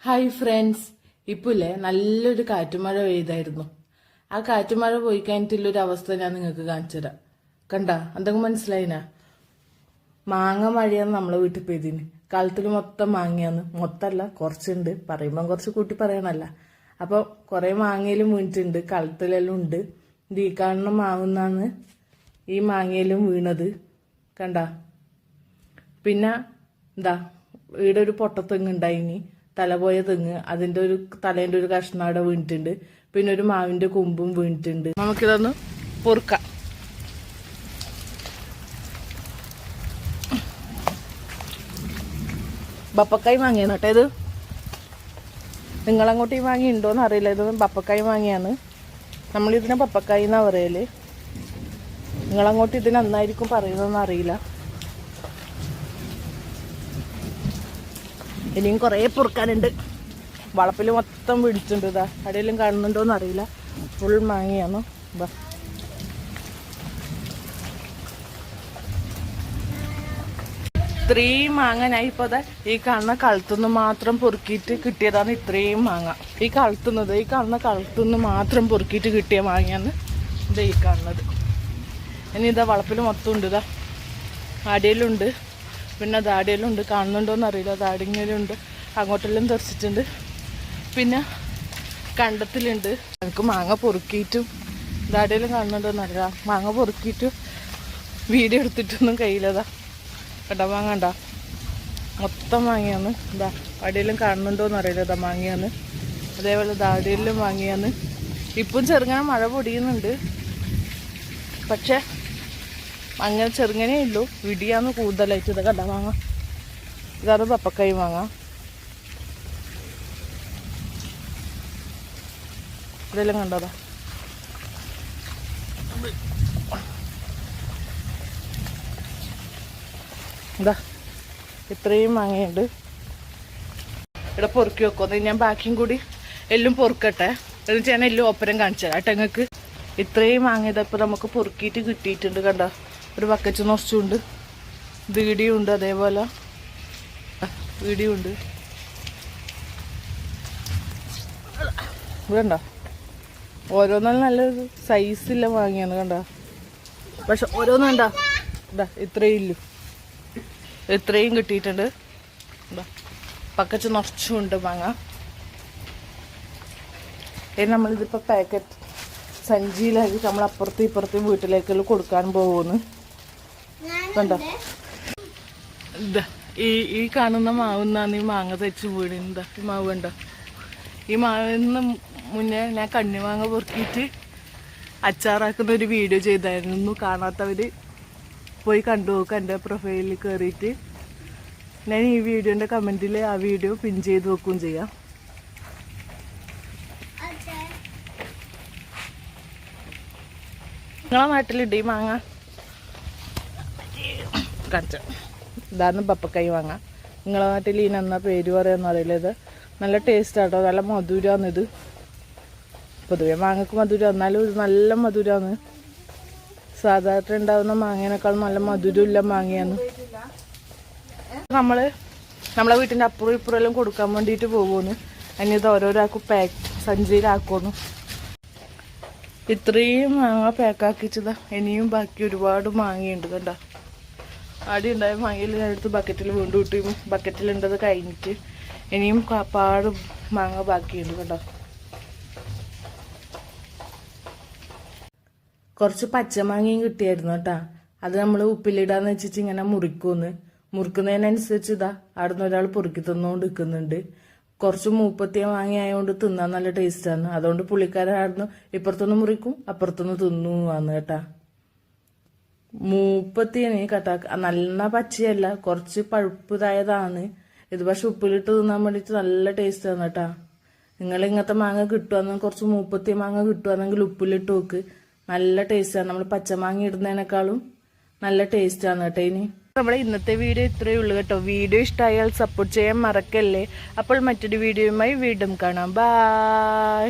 Hi friends, ഇപ്പില്ലേ നല്ലൊരു കാറ്റുമഴ പെയ്തായിരുന്നു. ആ കാറ്റുമഴ പോയി കഴിഞ്ഞിട്ടുള്ളൊരു അവസ്ഥ ഞാൻ നിങ്ങൾക്ക് കാണിച്ചു തരാം. കണ്ട എന്തെങ്കിലും മനസ്സിലായിനാ? മാങ്ങ മഴയാന്ന് നമ്മളെ വീട്ടിൽ പെയ്തിന്. കാലത്തിൽ മൊത്തം മാങ്ങയാന്ന്. മൊത്തമല്ല, കുറച്ചുണ്ട്. പറയുമ്പം കുറച്ച് കൂട്ടി പറയണല്ല. അപ്പൊ കുറെ മാങ്ങയിലും വീണിട്ടുണ്ട്, കളത്തിലെല്ലാം ഉണ്ട്. ഇത് ഈ കാണുന്ന മാവുന്നാന്ന് ഈ മാങ്ങയിലും വീണത്. കണ്ട പിന്നെ എന്താ ഇവിടെ ഒരു പൊട്ടത്തെങ്ങ് ഉണ്ടായിനി, തലപോയ തെങ്ങ്. അതിന്റെ ഒരു തലേന്റെ ഒരു കഷ്ണം അവിടെ വീണിട്ടുണ്ട്. പിന്നെ ഒരു മാവിന്റെ കൊമ്പും വീണിട്ടുണ്ട്. നമുക്കിതൊന്ന് പൊറുക്കാം. ബപ്പക്കായ് മാങ്ങിയാണ് കേട്ടോ ഇത്. നിങ്ങളങ്ങോട്ട് ഈ മാങ്ങ ഉണ്ടോന്ന് അറിയില്ല. ഇത് ബപ്പക്കായ് മാങ്ങിയാണ്. നമ്മളിതിനെ പപ്പക്കായ് എന്നാ പറയല്. നിങ്ങളങ്ങോട്ട് ഇതിന് നന്നായിരിക്കും പറയുന്നതെന്ന് അറിയില്ല. ഇനിയും കുറേ പൊറുക്കാനുണ്ട്. വളപ്പിൽ മൊത്തം പിടിച്ചിട്ടുണ്ട്. ഇതാ അടിയെല്ലാം കാണുന്നുണ്ടോന്ന് അറിയില്ല. ഫുൾ മാങ്ങയാണ്. ഇത്രയും മാങ്ങ ഞാൻ ഇപ്പൊ ഈ കാണുന്ന കളത്തുനിന്ന് മാത്രം പൊറുക്കിയിട്ട് കിട്ടിയതാണ്. ഇത്രയും മാങ്ങ ഈ കാണുന്ന കളത്തുനിന്ന് മാത്രം പൊറുക്കിയിട്ട് കിട്ടിയ മാങ്ങയാണ് ഇത് ഈ കാണുന്നത്. ഇനി ഇതാ വളപ്പിൽ മൊത്തം ഉണ്ട്. ഇതാ അടിയിലുണ്ട്, പിന്നെ ദാടിയെല്ലാം ഉണ്ട്. കാണുന്നുണ്ടോന്ന് അറിയില്ല. ദാടിങ്ങലുണ്ട്, അങ്ങോട്ടെല്ലാം തെറിച്ചിട്ടുണ്ട്. പിന്നെ കണ്ടത്തിലുണ്ട്. എനിക്ക് മാങ്ങ പൊറുക്കിയിട്ടും ദാടിയെല്ലാം കാണുന്നുണ്ടോന്ന് അറിയില്ല. മാങ്ങ പൊറുക്കിയിട്ടും വീഡിയോ എടുത്തിട്ടൊന്നും കഴിയില്ലതാ. കണ്ടാ മാങ്ങണ്ട, മൊത്തം മാങ്ങിയാന്ന്. ഇതാ അടിയെല്ലാം കാണുന്നുണ്ടോന്ന് അറിയില്ല. ഇതാ മാങ്ങിയാന്ന്. അതേപോലെ ദാടിയെല്ലാം മാങ്ങിയാന്ന്. ഇപ്പം ചെറുങ്ങനെ മഴ പൊടിയുന്നുണ്ട്, പക്ഷെ അങ്ങനെ ചെറുങ്ങനെ ഉള്ളൂ. ഇടിയാന്ന് കൂടുതലായിട്ട്. ഇത് കണ്ട മാങ്ങ, ഇതാണ് പപ്പക്കായ് മാങ്ങ. ഇതെല്ലാം കണ്ടതാ. ഇതാ ഇത്രയും മാങ്ങയുണ്ട്. ഇവിടെ പൊറുക്കി വെക്കുന്നു. ഞാൻ ബാക്കിയും കൂടി എല്ലാം പൊറുക്കട്ടെ, എന്നിട്ട് ഞാൻ എല്ലാം ഒപ്പരം കാണിച്ചു തരാം കേട്ടോ നിങ്ങൾക്ക്. ഇത്രയും മാങ്ങ ഇതപ്പോൾ നമുക്ക് പൊറുക്കിയിട്ട് കിട്ടിയിട്ടുണ്ട്. കണ്ട ഒരു ബക്കറ്റ് നിറച്ചുണ്ട്. വീടിയുണ്ട്, അതേപോലെ വീടിയുണ്ട്. കണ്ട ഓരോന്നും നല്ല സൈസില്ല മാങ്ങയാണ്. കണ്ട പക്ഷെ ഓരോന്നും കണ്ട ഇതാ ഇത്രയും ഇല്ലു. ഇത്രയും കിട്ടിയിട്ടുണ്ട്. ബക്കറ്റ് നിറച്ചുണ്ട് മാങ്ങ. ഇനി നമ്മളിതിപ്പോൾ പാക്കറ്റ് സഞ്ചിയിലാക്കി നമ്മൾ അപ്പുറത്തും ഇപ്പുറത്തും വീട്ടിലേക്കെല്ലാം കൊടുക്കാൻ പോകുന്നു. കണ്ടോ ഇതാ ഈ കാണുന്ന മാവുന്നാണ് ഈ മാങ്ങ തെച്ച് വീടുന്നത്. ഈ മാവ് കണ്ടോ? ഈ മാവിന്ന് മുന്നേ ഞാൻ കണ്ണിമാങ്ങ പൊറുക്കിയിട്ട് അച്ചാറാക്കുന്ന ഒരു വീഡിയോ ചെയ്തായിരുന്നു. കാണാത്തവര് പോയി കണ്ടു നോക്കുക. എൻ്റെ പ്രൊഫൈലിൽ കയറിയിട്ട് ഞാൻ ഈ വീഡിയോൻ്റെ കമൻറ്റിൽ ആ വീഡിയോ പിൻ ചെയ്ത് വെക്കുകയും ചെയ്യാം. നിങ്ങളെ നാട്ടിലുണ്ട് ഈ മാങ്ങ? കാണിച്ച ഇതാണ് പപ്പക്കായ് മാങ്ങ. നിങ്ങളെ നാട്ടിൽ ഇതിനെന്നാ പേര് പറയാന്ന് അറിയില്ല. ഇത് നല്ല ടേസ്റ്റ് ആട്ടോ, നല്ല മധുരമാണ്. ഇത് പൊതുവെ മാങ്ങക്ക് മധുരം, എന്നാലും ഇത് നല്ല മധുരമാണ്. സാധാരണ ഉണ്ടാകുന്ന മാങ്ങേനേക്കാൾ നല്ല മധുരമില്ല മാങ്ങയാണ്. നമ്മളെ വീട്ടിൻ്റെ അപ്പുറം ഇപ്പുറം എല്ലാം കൊടുക്കാൻ വേണ്ടിയിട്ട് പോകുന്നു. അതിനിത് ഓരോരാൾക്ക് സഞ്ചിയിലാക്കുന്നു. ഇത്രയും മാങ്ങ പാക്കാക്കിച്ചതാ. ഇനിയും ബാക്കി ഒരുപാട് മാങ്ങയുണ്ട്. കണ്ട ആദ്യം ഉണ്ടായ മാങ്ങയിൽ ഞാൻ എടുത്ത് ബക്കറ്റിൽ വീണ്ടും ഇട്ടു. ബക്കറ്റിലുണ്ടത് കഴിഞ്ഞിട്ട് ഇനിയും പാട് മാങ്ങ ബാക്കിയുണ്ട്. കണ്ടോ കുറച്ച് പച്ചമാങ്ങയും കിട്ടിയായിരുന്നു കേട്ടാ. അത് നമ്മൾ ഉപ്പിലിടാന്ന് വെച്ചിട്ട് ഇങ്ങനെ മുറിക്കുന്നതിനനുസരിച്ച് ഇതാ അവിടെ നിന്ന് ഒരാൾ പൊറുക്കി തന്നുകൊണ്ട് നിൽക്കുന്നുണ്ട്. കുറച്ച് മൂപ്പത്തിയ മാങ്ങ ആയതുകൊണ്ട് തിന്നാൻ നല്ല ടേസ്റ്റാണ്. അതുകൊണ്ട് പുള്ളിക്കാരായിരുന്നു ഇപ്പുറത്തുനിന്ന് മുറിക്കും അപ്പുറത്തുനിന്ന് തിന്നുവാന്ന് കേട്ടാ. മൂപ്പത്തിയന് കേട്ടാ നല്ല പച്ചയല്ല, കുറച്ച് പഴുപ്പുതായതാണ് ഇത്. പക്ഷെ ഉപ്പിലിട്ട് തിന്നാൻ വേണ്ടിയിട്ട് നല്ല ടേസ്റ്റാണ് കേട്ടാ. നിങ്ങൾ ഇങ്ങനത്തെ മാങ്ങ കിട്ടുവാന്ന്, കുറച്ച് മൂപ്പത്തിയ മാങ്ങ കിട്ടുവാണെങ്കിൽ ഉപ്പിലിട്ട് നോക്ക്, നല്ല ടേസ്റ്റാണ്. നമ്മൾ പച്ചമാങ്ങ ഇടുന്നതിനേക്കാളും നല്ല ടേസ്റ്റാണ് കേട്ടോ. ഇനി നമ്മുടെ ഇന്നത്തെ വീഡിയോ ഇത്രയേ ഉള്ളൂ കേട്ടോ. വീഡിയോ ഇഷ്ടമായാൽ സപ്പോർട്ട് ചെയ്യാൻ മറക്കല്ലേ. അപ്പോൾ മറ്റൊരു വീഡിയോയുമായി വീണ്ടും കാണാം. ബൈ.